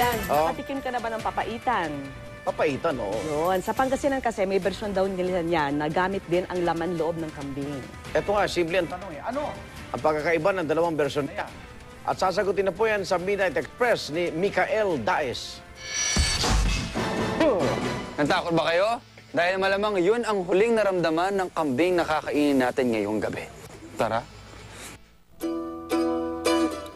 Yan, Oh. nakatikim ka na ba ng papaitan? Papaitan, oo. Yun, sa Pangasinan kasi may version daw nila niyan na gamit din ang laman loob ng kambing. Ito nga, simple ang tanong eh. Ano ang pagkakaiba ng dalawang version na yan? At sasagutin na po yan sa Midnight Express ni Mikael Daes. Natakot ba kayo? Dahil malamang yun ang huling naramdaman ng kambing na kakainin natin ngayong gabi. Tara.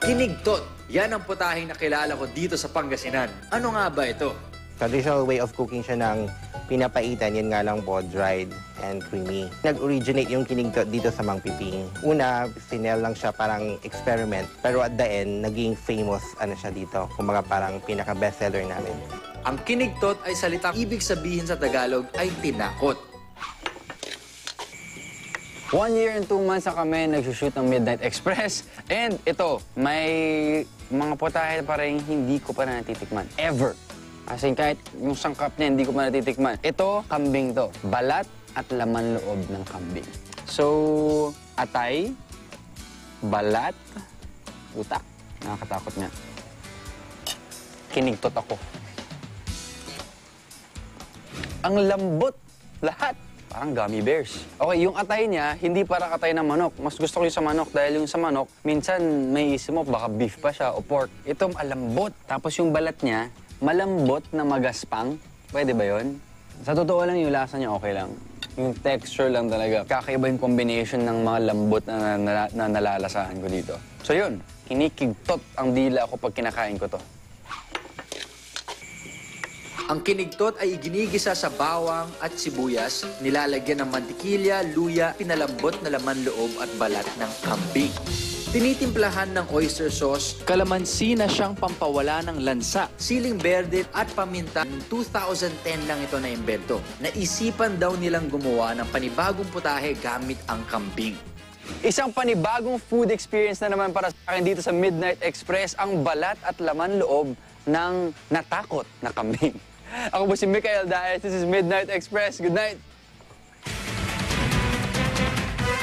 Kinigtot. Yan ang putaheng nakilala ko dito sa Pangasinan. Ano nga ba ito? Traditional way of cooking siya ng pinapaitan, yun nga lang po, dried and creamy. Nag-originate yung kinigtot dito sa Mang Piping. Una, sinel lang siya parang experiment, pero at the end, naging famous siya dito. Kumbaga parang pinaka-bestseller namin. Ang kinigtot ay salitang ibig sabihin sa Tagalog ay tinakot. 1 year and 2 months na kami nagsushoot ng Midnight Express. And ito, may mga putahe pa rin hindi ko pa natitikman. Ever. As in, kahit yung sangkap niya, hindi ko pa natitikman. Ito, kambing to. Balat at laman loob ng kambing. So, atay, balat, utak. Nakakatakot nga. Kinigtot ako. Ang lambot. Lahat. Parang gummy bears. Okay, yung atay niya, hindi para atay ng manok. Mas gusto ko yung sa manok dahil yung sa manok, minsan may isip mo, baka beef pa siya o pork. Ito malambot. Tapos yung balat niya, malambot na magaspang. Pwede ba yun? Sa totoo lang, yung lasa niya okay lang. Yung texture lang talaga. Kakaiba yung combination ng mga lambot na nalalasahan ko dito. So yun, kinikigtot ang dila ako pag kinakain ko to. Ang kinigtot ay iginigisa sa bawang at sibuyas, nilalagyan ng mantikilya, luya, pinalambot na laman loob at balat ng kambing. Tinitimplahan ng oyster sauce, kalamansi na siyang pampawala ng lansa, siling berde at paminta. Noong 2010 lang ito na imbento. Naisipan daw nilang gumawa ng panibagong putahe gamit ang kambing. Isang panibagong food experience na naman para sa akin dito sa Midnight Express, ang balat at laman loob ng natakot na kambing. Ako po si Mikael Daes. This is Midnight Express. Good night!